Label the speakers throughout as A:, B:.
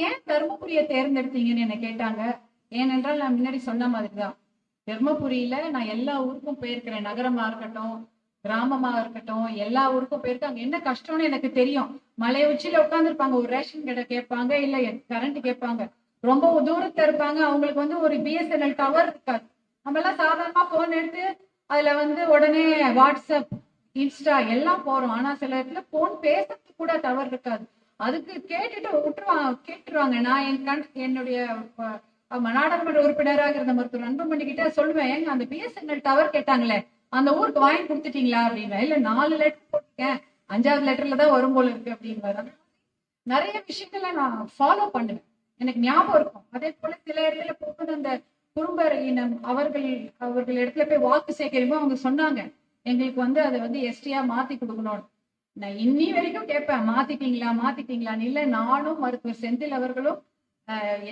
A: ஏன் தர்மபுரியை தேர்ந்தெடுத்தீங்கன்னு என்ன கேட்டாங்க. ஏனென்றால் நான் முன்னாடி சொன்ன மாதிரிதான், தர்மபுரியில நான் எல்லா ஊருக்கும் போயிருக்கிறேன். நகரமா இருக்கட்டும், கிராமமா இருக்கட்டும், எல்லா ஊருக்கும் போயிருக்கேன். அங்க என்ன கஷ்டம்னு எனக்கு தெரியும். மலை உச்சியில உட்காந்துருப்பாங்க, ஒரு ரேஷன் கடை கேட்பாங்க, இல்ல கரண்ட் கேட்பாங்க. ரொம்ப தூரத்துல இருப்பாங்க, அவங்களுக்கு வந்து ஒரு பிஎஸ்என்எல் டவர் இருக்காது. நம்ம எல்லாம் சாதாரணமா போன் எடுத்து அதுல உடனே வாட்ஸ்அப், இன்ஸ்டா எல்லாம் போறோம். ஆனா சில இடத்துல போன் பேசுறதுக்கு கூட டவர் இருக்காது. அதுக்கு கேட்டுருவாங்க. நான் என்னுடைய நாடாளுமன்ற உறுப்பினராக இருந்த மருத்துவர் அன்புமணி கிட்ட சொல்லுவேன், ஏங்க அந்த பிஎஸ்என்எல் டவர் கேட்டாங்களே, அந்த ஊருக்கு வாங்கி கொடுத்துட்டீங்களா அப்படின்னு. இல்ல 4 லெட்டர் போட்டிருக்கேன், 5வது லெட்டர்ல தான் வரும் போல இருக்கு அப்படின்னு. நிறைய விஷயங்களை நான் ஃபாலோ பண்ணுவேன், எனக்கு ஞாபகம் இருக்கும். அதே போல சில இடத்துல போகுது, அந்த குறும்பர் இனம் அவர்கள் இடத்துல போய் வாக்கு சேகரிப்போம். அவங்க சொன்னாங்க, எங்களுக்கு அதை எஸ்டியா மாத்தி கொடுக்கணும். நான் இன்னி வரைக்கும் கேட்பேன், மாத்திட்டீங்களான்னு. இல்ல, நானும் மருத்துவர் செந்தில் அவர்களும்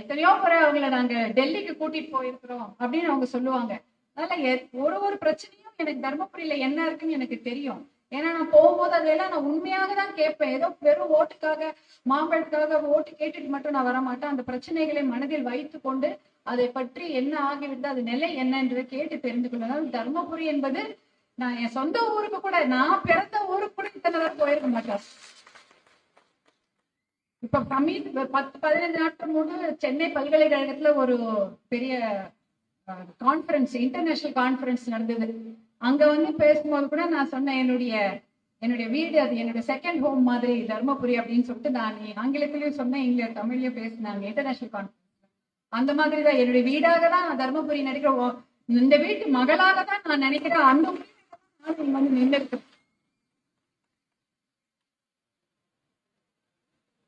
A: எத்தனையோ முறை அவங்கள நாங்க டெல்லிக்கு கூட்டிட்டு போயிருக்கிறோம் அப்படின்னு அவங்க சொல்லுவாங்க. அதனால ஒரு பிரச்சனையும் எனக்கு தர்மபுரியில என்ன இருக்குன்னு எனக்கு தெரியும். ஏன்னா நான் போகும்போது அதெல்லாம் நான் உண்மையாக தான் கேட்பேன். ஏதோ வெறும் ஓட்டுக்காக, மாம்பழத்துக்காக ஓட்டு கேட்டுட்டு மட்டும் நான் வரமாட்டேன். அந்த பிரச்சனைகளை மனதில் வைத்து கொண்டு அதை பற்றி என்ன ஆகிவிட்டு அது நிலை என்ன என்று கேட்டு தெரிந்து கொள்ளலாம். தர்மபுரி என்பது நான் என் சொந்த ஊருக்கு கூட, நான் பிறந்த ஊருக்கு கூட இத்தனை நேரம் போயிருக்க மாட்டேன். இப்ப 10-15 நாட்கள் முன்பு சென்னை பல்கலைக்கழகத்துல ஒரு பெரிய கான்பரன்ஸ், இன்டர்நேஷனல் கான்பரன்ஸ் நடந்தது. அங்க பேசும்போது கூட நான் சொன்னேன், என்னுடைய வீடு அது என்னுடைய செகண்ட் ஹோம் மாதிரி தர்மபுரி அப்படின்னு சொல்லிட்டு நான் ஆங்கிலத்திலயும் சொன்னேன், தமிழ்லயும் பேசினாங்க. இன்டர்நேஷனல் கான்பரன்ஸ் அந்த மாதிரிதான் என்னுடைய வீடாக தான் நான் தர்மபுரி நினைக்கிறேன். இந்த வீட்டு மகளாக தான் நான் நினைக்கிறேன். அந்த நின்று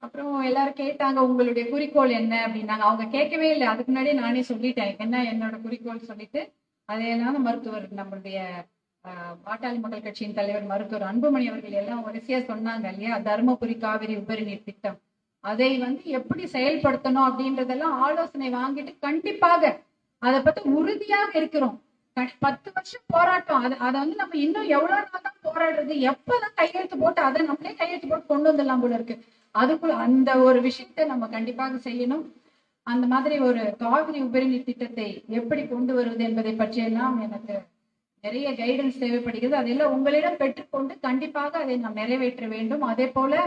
A: அப்புறம் எல்லாரும் கேட்டாங்க, உங்களுடைய குறிக்கோள் என்ன அப்படின்னாங்க. அவங்க கேட்கவே இல்லை, அதுக்கு முன்னாடியே நானே சொல்லிட்டேன் என்ன என்னோட குறிக்கோள் சொல்லிட்டு. அதையெல்லாம் மருத்துவர், நம்மளுடைய பாட்டாளி மக்கள் கட்சியின் தலைவர் மருத்துவர் அன்புமணி அவர்கள் எல்லாம் வரிசையா சொன்னாங்க இல்லையா, தர்மபுரி காவிரி உபரி நீர் திட்டம், அதை எப்படி செயல்படுத்தணும் அப்படின்றதெல்லாம் ஆலோசனை வாங்கிட்டு கண்டிப்பாக அதை பத்தி உறுதியாக இருக்கிறோம். 10 வருஷம் போராட்டம், அதை நம்ம இன்னும் எவ்வளவு நாள் தான் போராடுறது, எப்பதான் கையெழுத்து போட்டு அதை நம்மளே கையெழுத்து போட்டு கொண்டு வந்துடலாம் போல இருக்கு. அதுக்குள்ள அந்த ஒரு விஷயத்தை நம்ம கண்டிப்பாக செய்யணும். அந்த மாதிரி ஒரு காவிரி உபரிநீர் திட்டத்தை எப்படி கொண்டு வருவது என்பதை பற்றியெல்லாம் எனக்கு நிறைய கைடன்ஸ் தேவைப்படுகிறது. அதெல்லாம் உங்களிடம் பெற்றுக்கொண்டு கண்டிப்பாக அதை நாம் நிறைவேற்ற வேண்டும். அதே போல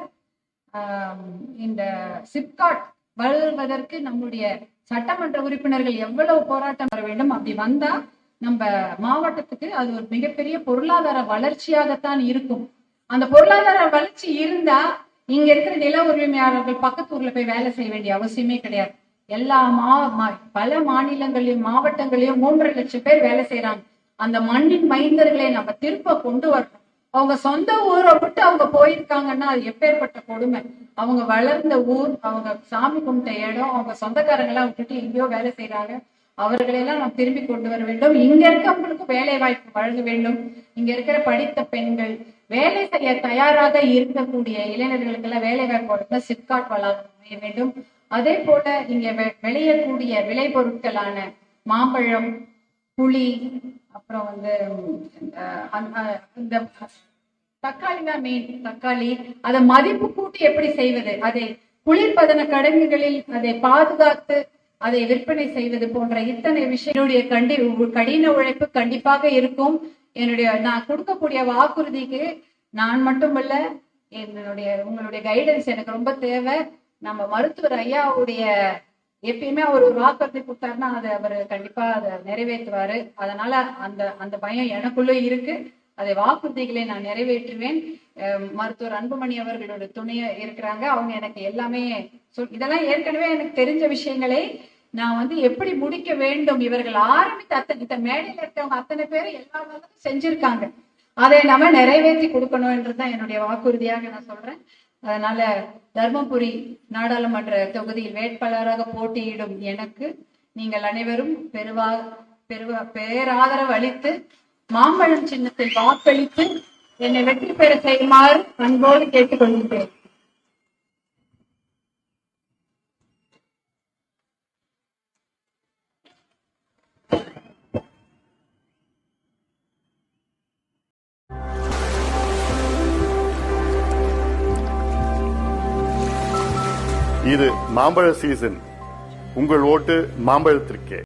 A: இந்த சிப்காட் வளர்வதற்கு நம்முடைய சட்டமன்ற உறுப்பினர்கள் எவ்வளவு போராட்டம் வர வேண்டும். அப்படி வந்தா நம்ம மாவட்டத்துக்கு அது ஒரு மிகப்பெரிய பொருளாதார வளர்ச்சியாகத்தான் இருக்கும். அந்த பொருளாதார வளர்ச்சி இருந்தா இங்க இருக்கிற நில உரிமையாளர்கள் பக்கத்து ஊர்ல போய் வேலை செய்ய வேண்டிய அவசியமே கிடையாது. எல்லா பல மாநிலங்களையும் மாவட்டங்களையும் 3.5 லட்சம் பேர் வேலை செய்யறாங்க. அந்த மண்ணின் மைந்தர்களை நம்ம திருப்ப கொண்டு வரணும். அவங்க சொந்த ஊரை விட்டு அவங்க போயிருக்காங்கன்னா அது எப்பேற்பட்ட கொடுமை. அவங்க வளர்ந்த ஊர், அவங்க சாமி கும்பிட்ட இடம், அவங்க சொந்தக்காரங்க எல்லாம் விட்டுட்டு எங்கேயோ வேலை செய்யறாங்க. அவர்களெல்லாம் நாம் திரும்பி கொண்டு வர வேண்டும். இங்க இருக்கவங்களுக்கு வேலை வாய்ப்பு வழங்க வேண்டும். இங்க இருக்கிற படித்த பெண்கள், வேலை செய்ய தயாராக இருக்கக்கூடிய இளைஞர்களுக்கு எல்லாம் வேலை வாய்ப்பு வழங்க சிப்காட் வளாகம் அமைய வேண்டும். அதே போல இங்க விளையக்கூடிய விளைபொருட்களான மாம்பழம், புளி, அப்புறம் இந்த தக்காளி தான் மெயின். தக்காளி அதை மதிப்பு கூட்டி எப்படி செய்வது, அதை குளிர்பதன கிடங்குகளில் அதை பாதுகாத்து அதை விற்பனை செய்வது போன்ற இத்தனை விஷயம் கடின உழைப்பு கண்டிப்பாக இருக்கும். நான் கொடுக்கக்கூடிய வாக்குறுதிக்கு நான் மட்டுமல்ல, உங்களுடைய கைடன்ஸ் எனக்கு ரொம்ப தேவை. நம்ம மருத்துவர் ஐயாவுடைய எப்பயுமே அவர் ஒரு வாக்குறுதி கொடுத்தாருன்னா அதை அவர் கண்டிப்பா அதை நிறைவேற்றுவாரு. அதனால அந்த பயம் எனக்குள்ள இருக்கு. அதை வாக்குறுதிகளை நான் நிறைவேற்றுவேன். மருத்துவர் அன்புமணி அவர்களோட துணையா இருக்கிறாங்க. அவங்க எனக்கு எல்லாமே இதெல்லாம் ஏற்கனவே எனக்கு தெரிஞ்ச விஷயங்களை நான் எப்படி முடிக்க வேண்டும். இவர்கள் ஆரம்பித்த மேடையில இருக்கவங்க அத்தனை பேரும் எல்லா வேலையும் செஞ்சிருக்காங்க. அதை நம்ம நிறைவேற்றி கொடுக்கணும் என்றுதான் என்னுடைய வாக்குறுதியாக நான் சொல்றேன். அதனால தர்மபுரி நாடாளுமன்ற தொகுதியில் வேட்பாளராக போட்டியிடும் எனக்கு நீங்கள் அனைவரும் பேராதரவு அளித்து மாம்பழம் சின்னத்தில் வாக்களித்து என்னை வெற்றி பெற செய்யுமாறு அன்போடு கேட்டுக்கொள்கிறேன்.
B: இது மாம்பழ சீசன். உங்கள் ஓட்டு மாம்பழத்திற்கே.